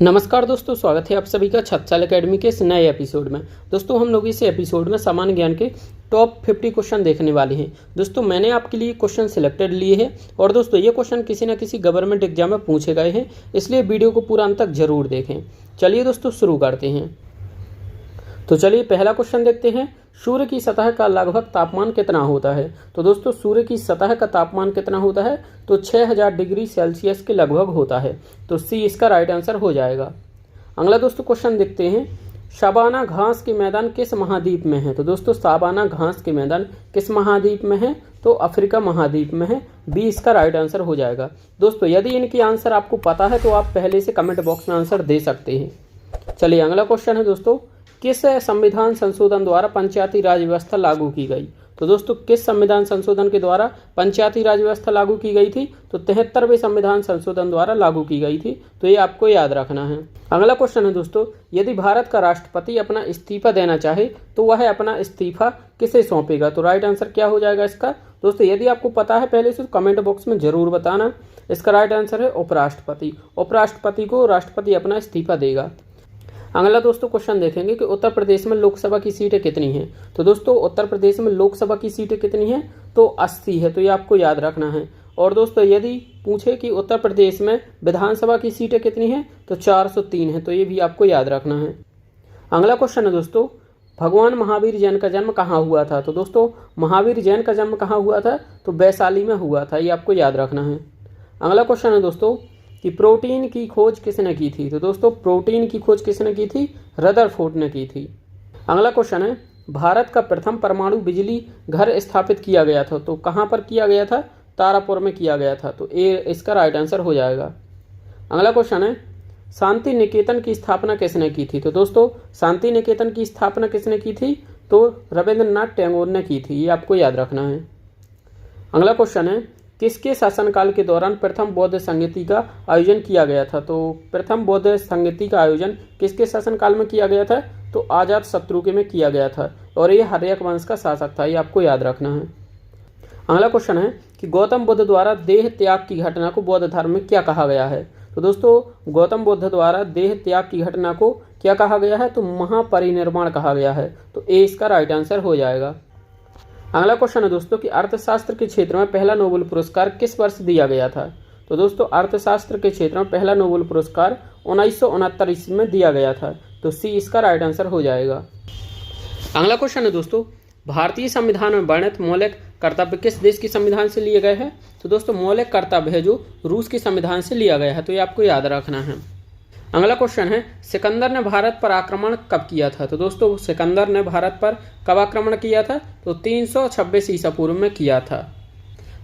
नमस्कार दोस्तों, स्वागत है आप सभी का छत्छाल एकेडमी के इस नए एपिसोड में। दोस्तों हम लोग इस एपिसोड में सामान्य ज्ञान के टॉप 50 क्वेश्चन देखने वाले हैं। दोस्तों मैंने आपके लिए क्वेश्चन सिलेक्टेड लिए हैं और दोस्तों ये क्वेश्चन किसी न किसी गवर्नमेंट एग्जाम में पूछे गए हैं, इसलिए वीडियो को पूरा अंत तक जरूर देखें। चलिए दोस्तों शुरू करते हैं। तो चलिए पहला क्वेश्चन देखते हैं। सूर्य की सतह का लगभग तापमान कितना होता है? तो दोस्तों सूर्य की सतह का तापमान कितना होता है? तो 6000 डिग्री सेल्सियस के लगभग होता है। तो सी इसका राइट आंसर हो जाएगा। अगला दोस्तों क्वेश्चन देखते हैं। शाबाना घास के मैदान किस महाद्वीप में है? तो दोस्तों शाबाना घास के मैदान किस महाद्वीप में है? तो अफ्रीका महाद्वीप में है। बी इसका राइट आंसर हो जाएगा। दोस्तों यदि इनकी आंसर आपको पता है तो आप पहले से कमेंट बॉक्स में आंसर दे सकते हैं। चलिए अगला क्वेश्चन है दोस्तों, किस संविधान संशोधन द्वारा पंचायती राज व्यवस्था लागू की गई? तो दोस्तों किस संविधान संशोधन के द्वारा पंचायती राज व्यवस्था लागू की गई थी? तो 73वें संविधान संशोधन द्वारा लागू की गई थी। तो ये आपको याद रखना है। अगला क्वेश्चन है दोस्तों, यदि भारत का राष्ट्रपति अपना इस्तीफा देना चाहे तो वह अपना इस्तीफा किसे सौंपेगा? तो राइट आंसर क्या हो जाएगा इसका? दोस्तों यदि आपको पता है पहले से तो कमेंट बॉक्स में जरूर बताना। इसका राइट आंसर है उपराष्ट्रपति। उपराष्ट्रपति को राष्ट्रपति अपना इस्तीफा देगा। अगला दोस्तों क्वेश्चन देखेंगे कि उत्तर प्रदेश में लोकसभा की सीटें कितनी हैं? तो दोस्तों उत्तर प्रदेश में लोकसभा की सीटें कितनी हैं? तो 80 है। तो ये आपको याद रखना है। और दोस्तों यदि पूछे कि उत्तर प्रदेश में विधानसभा की सीटें कितनी हैं? तो 403 है। तो ये भी आपको याद रखना है। अगला क्वेश्चन है दोस्तों, भगवान महावीर जैन का जन्म कहाँ हुआ था? तो दोस्तों महावीर जैन का जन्म कहाँ हुआ था? तो वैशाली में हुआ था। ये आपको याद रखना है। अगला क्वेश्चन है दोस्तों कि प्रोटीन की खोज किसने की थी? तो दोस्तों प्रोटीन की खोज किसने की थी? रदरफोर्ड ने की थी। अगला क्वेश्चन है, भारत का प्रथम परमाणु बिजली घर स्थापित किया गया था। तो कहाँ पर किया गया था? तारापुर में किया गया था। तो ए इसका राइट आंसर हो जाएगा। अगला क्वेश्चन है, शांति निकेतन की स्थापना किसने की थी? तो दोस्तों शांति निकेतन की स्थापना किसने की थी? तो रविंद्रनाथ टैगोर ने की थी। ये आपको याद रखना है। अगला क्वेश्चन है, किसके शासनकाल के दौरान प्रथम बौद्ध संगीति का आयोजन किया गया था? तो प्रथम बौद्ध संगीति का आयोजन किसके शासनकाल में किया गया था? तो अजात शत्रु के में किया गया था और ये हर्यक वंश का शासक था। ये आपको याद रखना है। अगला क्वेश्चन है कि गौतम बुद्ध द्वारा देह त्याग की घटना को बौद्ध धर्म में क्या कहा गया है? तो दोस्तों गौतम बुद्ध द्वारा देह त्याग की घटना को क्या कहा गया है? तो महापरिनिर्वाण कहा गया है। तो ए इसका राइट आंसर हो जाएगा। अगला क्वेश्चन है दोस्तों कि अर्थशास्त्र के क्षेत्र में पहला नोबेल पुरस्कार किस वर्ष दिया गया था? तो दोस्तों अर्थशास्त्र के क्षेत्र में पहला नोबेल पुरस्कार 1969 ईस्वी में दिया गया था। तो सी इसका राइट आंसर हो जाएगा। अगला क्वेश्चन है दोस्तों, भारतीय संविधान में वर्णित मौलिक कर्तव्य किस देश के संविधान से लिए गए हैं? तो दोस्तों मौलिक कर्तव्य है जो रूस के संविधान से लिया गया है। तो ये आपको याद रखना है। अगला क्वेश्चन है, सिकंदर ने भारत पर आक्रमण कब किया था? तो दोस्तों सिकंदर ने भारत पर कब आक्रमण किया था? तो 326 ईसा पूर्व में किया था।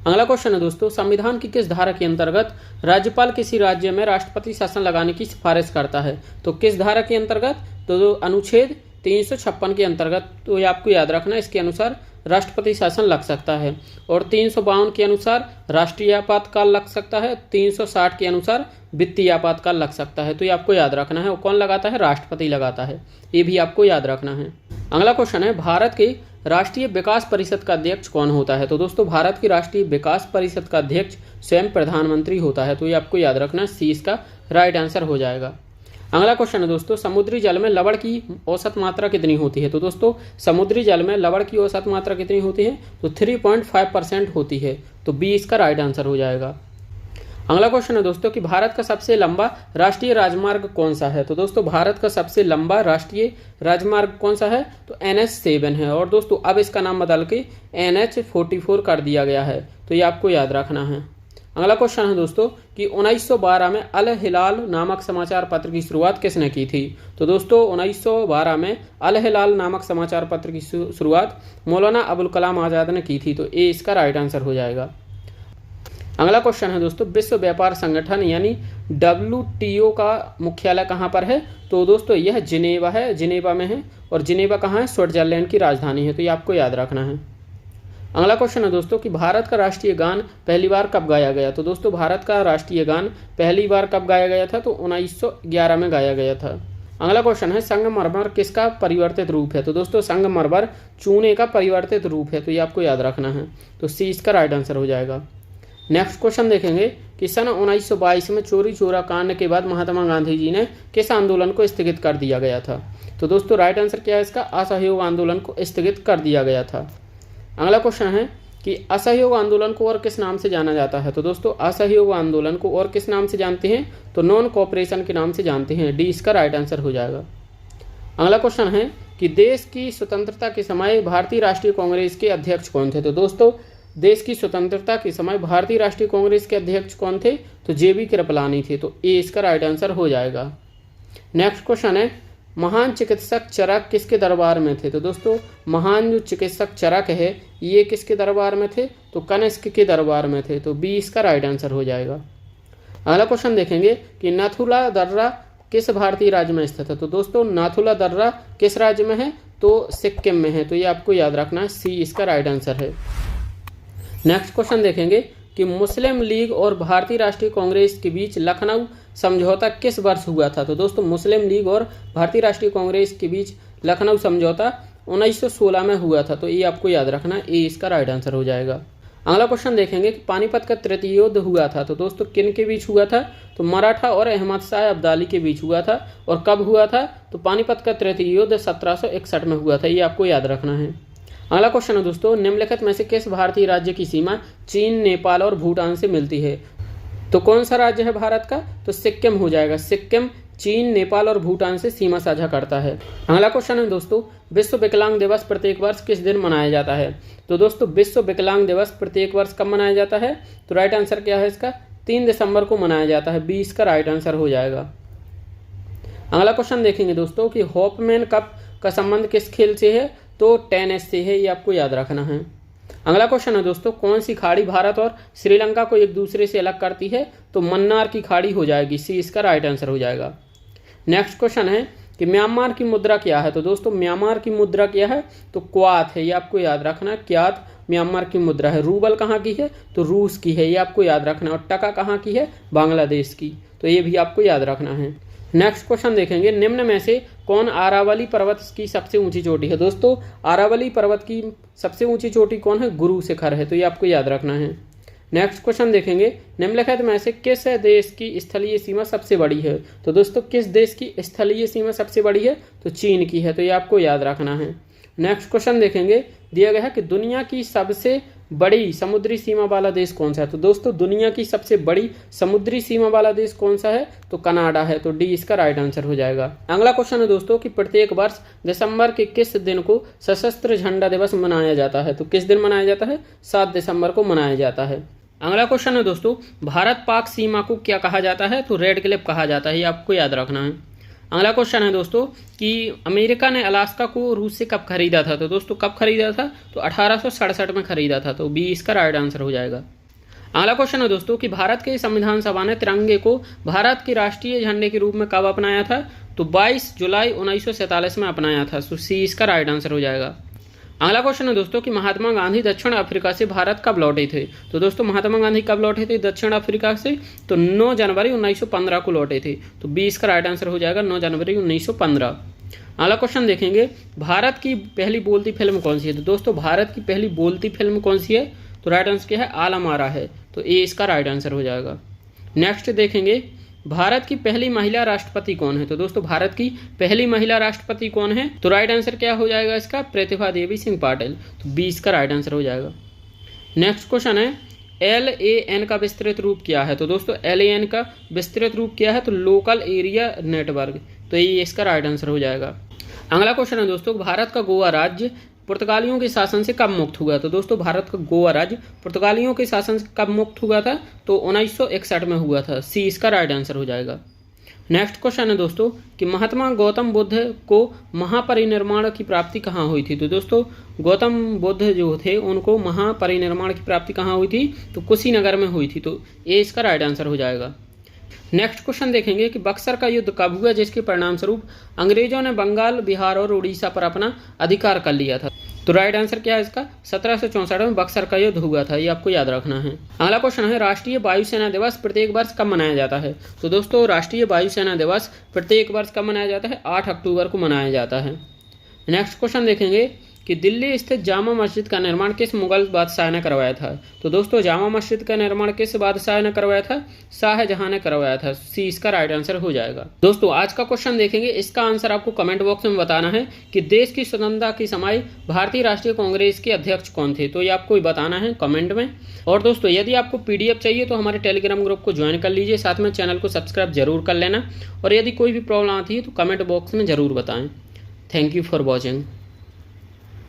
अगला क्वेश्चन है दोस्तों, संविधान की किस धारा के अंतर्गत राज्यपाल किसी राज्य में राष्ट्रपति शासन लगाने की सिफारिश करता है? तो किस धारा के अंतर्गत? तो अनुच्छेद 356 के अंतर्गत। तो ये आपको याद रखना, इसके अनुसार राष्ट्रपति शासन लग सकता है। और 352 के अनुसार राष्ट्रीय आपातकाल लग सकता है। 360 के अनुसार वित्तीय आपातकाल लग सकता है। तो ये आपको याद रखना है। और कौन लगाता है? राष्ट्रपति लगाता है। ये भी आपको याद रखना है। अगला क्वेश्चन है, भारत के राष्ट्रीय विकास परिषद का अध्यक्ष कौन होता है? तो दोस्तों भारत की राष्ट्रीय विकास परिषद का अध्यक्ष स्वयं प्रधानमंत्री होता है। तो ये आपको याद रखना, सी इसका राइट आंसर हो जाएगा। अगला क्वेश्चन है दोस्तों, समुद्री जल में लवण की औसत मात्रा कितनी होती है? तो दोस्तों समुद्री जल में लवण की औसत मात्रा कितनी होती है? तो 3.5% होती है। तो बी इसका राइट आंसर हो जाएगा। अगला क्वेश्चन है दोस्तों कि भारत का सबसे लंबा राष्ट्रीय राजमार्ग कौन सा है? तो दोस्तों भारत का सबसे लंबा राष्ट्रीय राजमार्ग कौन सा है? तो NH7 है। और दोस्तों अब इसका नाम बदल के NH44 कर दिया गया है। तो ये आपको याद रखना है। अगला क्वेश्चन है दोस्तों कि 1912 में अल हिलाल नामक समाचार पत्र की शुरुआत किसने की थी? तो दोस्तों 1912 में अल हिलाल नामक समाचार पत्र की शुरुआत मौलाना अबुल कलाम आज़ाद ने की थी। तो ए इसका राइट आंसर हो जाएगा। अगला क्वेश्चन है दोस्तों, विश्व व्यापार संगठन यानी WTO का मुख्यालय कहाँ पर है? तो दोस्तों यह जिनेवा है, जिनेवा में है। और जिनेवा कहाँ है? स्विट्जरलैंड की राजधानी है। तो ये आपको याद रखना है। अगला क्वेश्चन है दोस्तों कि भारत का राष्ट्रीय गान पहली बार कब गाया गया? तो दोस्तों भारत का राष्ट्रीय गान पहली बार कब गाया गया था? तो 1911 में गाया गया था। अगला क्वेश्चन है, संगमरमर किसका परिवर्तित रूप है? तो दोस्तों संगमरमर चूने का परिवर्तित रूप है। तो ये आपको याद रखना है। तो सी इसका राइट आंसर हो जाएगा। नेक्स्ट क्वेश्चन देखेंगे कि सन 1922 में चोरी चोरा कांड के बाद महात्मा गांधी जी ने किस आंदोलन को स्थगित कर दिया गया था? तो दोस्तों राइट आंसर क्या है इसका? असहयोग आंदोलन को स्थगित कर दिया गया था। अगला क्वेश्चन है कि असहयोग आंदोलन को और किस नाम से जाना जाता है? तो दोस्तों असहयोग आंदोलन को और किस नाम से जानते हैं? तो नॉन कोऑपरेशन के नाम से जानते हैं। डी इसका राइट आंसर हो जाएगा। अगला क्वेश्चन है कि देश की स्वतंत्रता के समय भारतीय राष्ट्रीय कांग्रेस के अध्यक्ष कौन थे? तो दोस्तों देश की स्वतंत्रता के समय भारतीय राष्ट्रीय कांग्रेस के अध्यक्ष कौन थे? तो जेबी कृपलानी थे। तो ए इसका राइट आंसर हो जाएगा। नेक्स्ट क्वेश्चन है महान चिकित्सक चरक किसके दरबार में थे? तो दोस्तों महान जो चिकित्सक चरक है ये किसके दरबार में थे? तो कनिष्क के दरबार में थे। तो बी इसका राइट आंसर हो जाएगा। अगला क्वेश्चन देखेंगे कि नाथुला दर्रा किस भारतीय राज्य में स्थित है? तो दोस्तों नाथुला दर्रा किस राज्य में है? तो सिक्किम में है। तो ये आपको याद रखना है, सी इसका राइट आंसर है। नेक्स्ट क्वेश्चन देखेंगे कि मुस्लिम लीग और भारतीय राष्ट्रीय कांग्रेस के बीच लखनऊ समझौता किस वर्ष हुआ था? तो दोस्तों मुस्लिम लीग और भारतीय राष्ट्रीय कांग्रेस के बीच लखनऊ समझौता 1916 में हुआ था। तो ये आपको याद रखना है, ए इसका राइट आंसर हो जाएगा। अगला क्वेश्चन देखेंगे कि पानीपत का तृतीय युद्ध हुआ था। तो दोस्तों किन के बीच हुआ था? तो मराठा और अहमद शाह अब्दाली के बीच हुआ था। और कब हुआ था? तो पानीपत का तृतीय युद्ध 1761 में हुआ था। ये आपको याद रखना है। अगला क्वेश्चन है दोस्तों निम्नलिखित में से किस भारतीय राज्य की सीमा चीन, नेपाल और भूटान से मिलती है? तो कौन सा राज्य है भारत का? तो सिक्किम हो जाएगा। सिक्किम चीन, नेपाल और भूटान से सीमा साझा करता है। अगला क्वेश्चन है दोस्तों विश्व विकलांग दिवस प्रत्येक वर्ष किस दिन मनाया जाता है? तो दोस्तों विश्व विकलांग दिवस प्रत्येक वर्ष कब मनाया जाता है? तो राइट आंसर क्या है इसका? 3 दिसंबर को मनाया जाता है। 20 का राइट आंसर हो जाएगा। अगला क्वेश्चन देखेंगे दोस्तों कि हॉपमैन कप का संबंध किस खेल से है? तो टेनिस से है। ये आपको याद रखना है। अगला क्वेश्चन है दोस्तों कौन सी खाड़ी भारत और श्रीलंका को एक दूसरे से अलग करती है? तो मन्नार की खाड़ी हो जाएगी। सी इसका राइट आंसर हो जाएगा। नेक्स्ट क्वेश्चन है कि म्यांमार की मुद्रा क्या है? तो दोस्तों म्यांमार की मुद्रा क्या है? तो क्वात है। ये आपको याद रखना है, क्यात म्यांमार की मुद्रा है। रूबल कहाँ की है? तो रूस की है। ये आपको याद रखना है। और टका कहाँ की है? बांग्लादेश की। तो ये भी आपको याद रखना है। नेक्स्ट क्वेश्चन देखेंगे निम्न में से कौन अरावली पर्वत की सबसे ऊंची चोटी है? दोस्तों अरावली पर्वत की सबसे ऊंची चोटी कौन है? गुरु शिखर है। तो ये आपको याद रखना है। नेक्स्ट क्वेश्चन देखेंगे निम्नलिखित में से किस देश की स्थलीय सीमा सबसे बड़ी है? तो दोस्तों किस देश की स्थलीय सीमा सबसे बड़ी है? तो चीन की है। तो ये आपको याद रखना है। नेक्स्ट क्वेश्चन देखेंगे दिया गया है कि दुनिया की सबसे बड़ी समुद्री सीमा वाला देश कौन सा है? तो दोस्तों दुनिया की सबसे बड़ी समुद्री सीमा वाला देश कौन सा है? तो कनाडा है। तो डी इसका राइट आंसर हो जाएगा। अगला क्वेश्चन है दोस्तों कि प्रत्येक वर्ष दिसंबर के किस दिन को सशस्त्र झंडा दिवस मनाया जाता है? तो किस दिन मनाया जाता है? 7 दिसंबर को मनाया जाता है। अगला क्वेश्चन है दोस्तों भारत पाक सीमा को क्या कहा जाता है? तो रेड क्लिफ कहा जाता है। ये आपको याद रखना है। अगला क्वेश्चन है दोस्तों कि अमेरिका ने अलास्का को रूस से कब खरीदा था? तो दोस्तों कब खरीदा था? तो 1867 में खरीदा था। तो बी इसका राइट आंसर हो जाएगा। अगला क्वेश्चन है दोस्तों कि भारत के संविधान सभा ने तिरंगे को भारत के राष्ट्रीय झंडे के रूप में कब अपनाया था? तो 22 जुलाई 1947 में अपनाया था। तो सी इसका राइट आंसर हो जाएगा। अगला क्वेश्चन है दोस्तों कि महात्मा गांधी दक्षिण अफ्रीका से भारत कब लौटे थे? तो दोस्तों महात्मा गांधी कब लौटे थे दक्षिण अफ्रीका से? तो 9 जनवरी 1915 को लौटे थे। तो 20 का राइट आंसर हो जाएगा 9 जनवरी 1915। अगला क्वेश्चन देखेंगे भारत की पहली बोलती फिल्म कौन सी है? तो दोस्तों भारत की पहली बोलती फिल्म कौन सी है? तो राइट आंसर क्या है? आलम आरा है। तो ए इसका राइट आंसर हो जाएगा। नेक्स्ट देखेंगे भारत की पहली महिला राष्ट्रपति कौन है? तो दोस्तों भारत की पहली महिला राष्ट्रपति कौन है? तो राइट आंसर क्या हो जाएगा इसका? प्रतिभा देवी सिंह पाटिल। तो 20 का राइट आंसर हो जाएगा। नेक्स्ट क्वेश्चन है LAN का विस्तृत रूप क्या है? तो दोस्तों LAN का विस्तृत रूप क्या है? तो लोकल एरिया नेटवर्क। तो ये इसका राइट आंसर हो जाएगा। अगला क्वेश्चन है दोस्तों भारत का गोवा राज्य पुर्तगालियों के शासन से कब मुक्त हुआ? तो दोस्तों भारत का गोवा राज्य पुर्तगालियों के शासन से कब मुक्त हुआ था? तो 1961 में हुआ था। सी इसका राइट आंसर हो जाएगा। नेक्स्ट क्वेश्चन है दोस्तों कि महात्मा गौतम बुद्ध को महापरिनिर्वाण की प्राप्ति कहाँ हुई थी? तो दोस्तों गौतम बुद्ध जो थे उनको महापरिनिर्वाण की प्राप्ति कहाँ हुई थी? तो कुशीनगर में हुई थी। तो ए इसका राइट आंसर हो जाएगा। नेक्स्ट क्वेश्चन देखेंगे कि बक्सर का युद्ध कब हुआ जिसके परिणाम स्वरूप अंग्रेजों ने बंगाल, बिहार और उड़ीसा पर अपना अधिकार कर लिया था? तो राइट आंसर क्या है इसका? 1764 में बक्सर का युद्ध हुआ था। ये आपको याद रखना है। अगला क्वेश्चन है राष्ट्रीय वायुसेना दिवस प्रत्येक वर्ष कब मनाया जाता है? तो दोस्तों राष्ट्रीय वायुसेना दिवस प्रत्येक वर्ष कब मनाया जाता है? 8 अक्टूबर को मनाया जाता है। नेक्स्ट क्वेश्चन देखेंगे कि दिल्ली स्थित जामा मस्जिद का निर्माण किस मुगल बादशाह ने करवाया था? तो दोस्तों जामा मस्जिद का निर्माण किस बादशाह ने करवाया था? शाहजहां ने करवाया था। सी इसका राइट आंसर हो जाएगा। दोस्तों आज का क्वेश्चन देखेंगे, इसका आंसर आपको कमेंट बॉक्स में बताना है कि देश की स्वतंत्रता की समय भारतीय राष्ट्रीय कांग्रेस के अध्यक्ष कौन थे? तो ये आपको बताना है कमेंट में। और दोस्तों यदि आपको पीडीएफ चाहिए तो हमारे टेलीग्राम ग्रुप को ज्वाइन कर लीजिए, साथ में चैनल को सब्सक्राइब जरूर कर लेना। और यदि कोई भी प्रॉब्लम आती है तो कमेंट बॉक्स में ज़रूर बताएं। Thank you for watching.